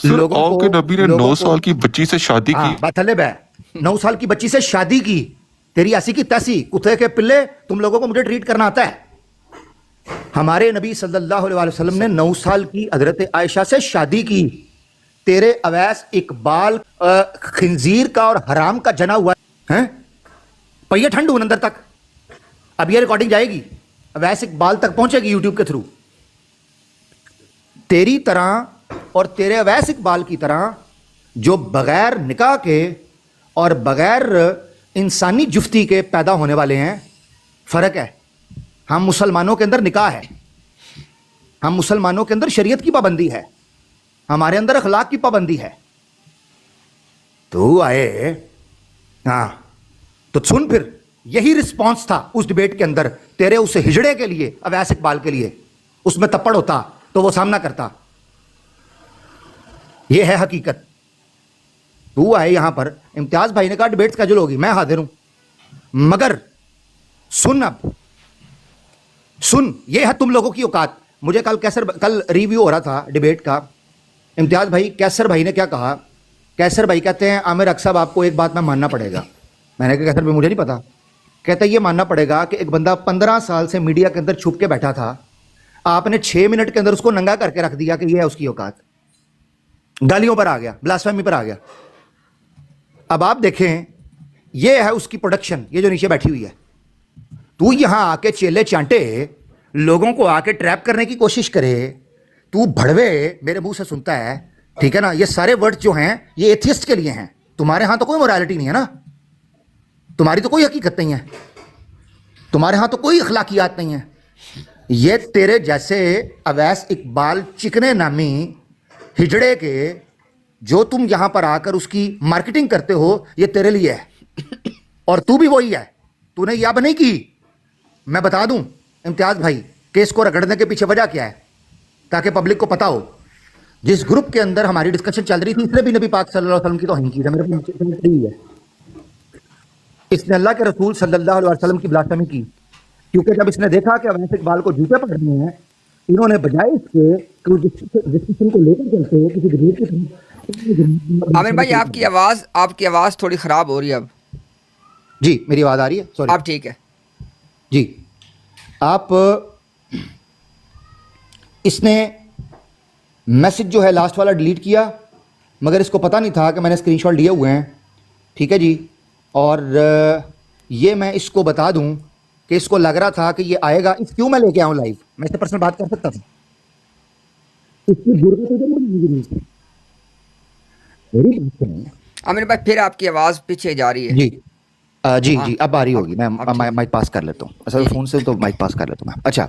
لوگوں آپ کے نبی نے 9 سال کی بچی سے شادی کی. طلب ہے 9 سال کی بچی سے شادی کی. تیری ایسی کی تیسی کتے کے پلے تم لوگوں کو مجھے ٹریٹ کرنا آتا ہے. ہمارے نبی صلی اللہ علیہ وسلم نے 9 سال کی حضرت عائشہ سے شادی کی. تیرے اویس اقبال خنزیر کا اور حرام کا جنا ہوا ہے. پہیے ٹھنڈ ہوں اندر تک. اب یہ ریکارڈنگ جائے گی اویس اقبال تک پہنچے گی یوٹیوب کے تھرو. تیری طرح اور تیرے اویس اقبال کی طرح جو بغیر نکاح کے اور بغیر انسانی جفتی کے پیدا ہونے والے ہیں فرق ہے. ہم مسلمانوں کے اندر نکاح ہے, ہم مسلمانوں کے اندر شریعت کی پابندی ہے, ہمارے اندر اخلاق کی پابندی ہے. تو آئے ہاں تو سن, پھر یہی رسپانس تھا اس ڈیبیٹ کے اندر تیرے اس ہجڑے کے لیے اویس اقبال کے لیے. اس میں تپڑ ہوتا تو وہ سامنا کرتا. یہ ہے حقیقت. تو آئے یہاں پر امتیاز بھائی نے کہا ڈیبیٹ اسکیجول ہوگی, میں حاضر ہوں, مگر سن, اب سن, یہ ہے تم لوگوں کی اوقات. مجھے کل ریویو ہو رہا تھا ڈیبیٹ کا. امتیاز بھائی کیسر بھائی نے کیا کہا, کیسر بھائی کہتے ہیں عامر حق صاحب آپ کو ایک بات میں ماننا پڑے گا. میں نے کہا کیسر بھائی مجھے نہیں پتا. کہتا ہے یہ ماننا پڑے گا کہ ایک بندہ 15 سال سے میڈیا کے اندر چھپ کے بیٹھا تھا, آپ نے 6 منٹ کے اندر اس کو ننگا کر کے رکھ دیا کہ یہ ہے اس کی اوقات. گالیوں پر آ گیا, بلاسفیمی پر آ گیا. اب آپ دیکھیں یہ ہے اس کی پروڈکشن, یہ جو نیچے بیٹھی ہوئی ہے. تو یہاں آ کے چیلے چانٹے لوگوں کو آ کے ٹریپ کرنے کی کوشش کرے. تو بھڑوے میرے منہ سے سنتا ہے, ٹھیک ہے نا. یہ سارے ورڈ جو ہیں یہ ایتھیسٹ کے لیے ہیں. تمہارے ہاں تو کوئی مورالٹی نہیں ہے نا, تمہاری تو کوئی حقیقت نہیں ہے, تمہارے ہاں تو کوئی اخلاقیات نہیں ہے. یہ تیرے جیسے اویس اقبال چکنے نامی ہجڑے کے جو تم یہاں پر آ کر اس کی مارکیٹنگ کرتے ہو, یہ تیرے لیے ہے. اور تو بھی وہی ہے, تو نے یہ اب نہیں کی. میں بتا دوں امتیاز بھائی کہ اس کو رگڑنے کے پیچھے وجہ کیا ہے, تاکہ پبلک کو پتا ہو. جس گروپ کے اندر ہماری ڈسکشن چل رہی تھی اس نے بھی نبی پاک صلی اللہ علیہ وسلم کی توہین کی ہے. میرے اس نے اللہ کے رسول صلی اللہ علیہ وسلم کی بلاسفیمی کی, کیونکہ جب اس نے دیکھا کہ اویس اقبال کو جوتے پکڑنے ہیں, انہوں نے بجائے اس کے ڈسکشن کو لے کر چلتے ہوئے کسی غریب کی طرف. عامر بھائی آپ کی آواز تھوڑی خراب ہو رہی ہے اب. جی میری آواز آ رہی ہے؟ سوری. آپ ٹھیک ہے جی. آپ اس نے میسج جو ہے لاسٹ والا ڈیلیٹ کیا, مگر اس کو پتہ نہیں تھا کہ میں نے اسکرین شاٹ لیے ہوئے ہیں, ٹھیک ہے جی. اور یہ میں اس کو بتا دوں کہ اس کو لگ رہا تھا کہ یہ آئے گا, اس کیوں میں لے کے آؤں لائیو, میں اس سے پرسنل بات کر سکتا تھا. عامر بھائی پھر آپ کی آواز پیچھے جا رہی ہے. جی جی جی اب آ رہی ہوگی. میں مائک پاس کر لیتا ہوں, اصل فون سے تو مائک پاس کر لیتا ہوں میں. اچھا,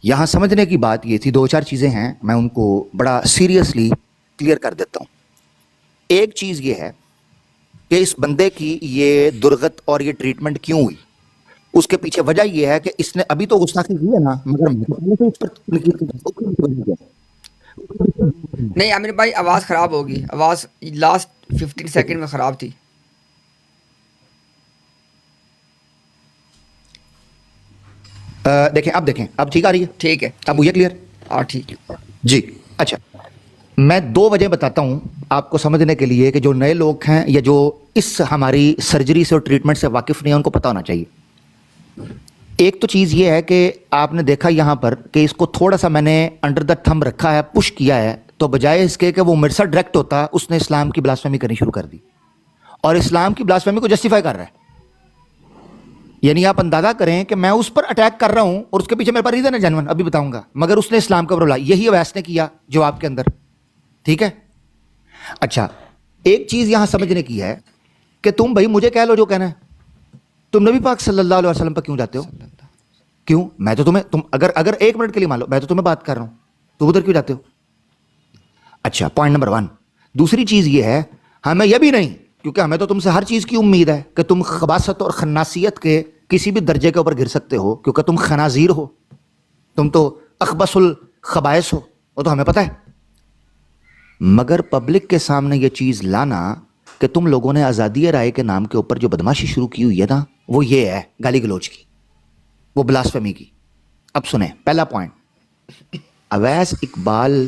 یہاں سمجھنے کی بات یہ تھی, 2-4 چیزیں ہیں, میں ان کو بڑا سیریسلی کلیئر کر دیتا ہوں. ایک چیز یہ ہے کہ اس بندے کی یہ درگت اور یہ ٹریٹمنٹ کیوں ہوئی, اس کے پیچھے وجہ یہ ہے کہ اس نے ابھی تو گستاخی کی ہے نا, مگر نہیں عامر بھائی آواز خراب ہوگی, آواز لاسٹ 15 سیکنڈ میں خراب تھی. دیکھیں اب ٹھیک آ رہی ہے؟ ٹھیک ہے, اب یہ کلیئر؟ ہاں ٹھیک ہے جی. اچھا, میں 2 وجہ بتاتا ہوں آپ کو سمجھنے کے لیے کہ جو نئے لوگ ہیں یا جو اس ہماری سرجری سے اور ٹریٹمنٹ سے واقف نہیں ہیں ان کو پتہ ہونا چاہیے. ایک تو چیز یہ ہے کہ آپ نے دیکھا یہاں پر کہ اس کو تھوڑا سا میں نے انڈر دا تھم رکھا ہے, پش کیا ہے, تو بجائے اس کے کہ وہ میرے ساتھ ڈائریکٹ ہوتا, اس نے اسلام کی بلاسفیمی کرنی شروع کر دی اور اسلام کی بلاسفیمی کو جسٹیفائی کر رہا ہے. یعنی آپ اندازہ کریں کہ میں اس پر اٹیک کر رہا ہوں اور اس کے پیچھے میرے پاس ریزن ہے جنون, ابھی بتاؤں گا, مگر اس نے اسلام کا برولا, یہی اویس نے کیا جواب کے اندر, ٹھیک ہے. اچھا, ایک چیز یہاں سمجھنے کی ہے کہ تم بھائی مجھے کہہ لو جو کہنا ہے, تم نبی پاک صلی اللہ علیہ وسلم پر کیوں جاتے ہو؟ کیوں؟ میں تو تم اگر 1 منٹ کے لیے مان لو میں تو تمہیں بات کر رہا ہوں, تو ادھر کیوں جاتے ہو؟ اچھا, پوائنٹ نمبر 1. دوسری چیز یہ ہے, ہمیں یہ بھی نہیں, کیونکہ ہمیں تو تم سے ہر چیز کی امید ہے کہ تم خباثت اور خناسیت کے کسی بھی درجے کے اوپر گر سکتے ہو, کیونکہ تم خنازیر ہو, تم تو اخبث الخبائث ہو, وہ تو ہمیں پتہ ہے. مگر پبلک کے سامنے یہ چیز لانا کہ تم لوگوں نے آزادی رائے کے نام کے اوپر جو بدماشی شروع کی ہوئی ہے نا, وہ یہ ہے گالی گلوچ کی, وہ بلاسفیمی کی. اب سنیں, پہلا پوائنٹ, اویس اقبال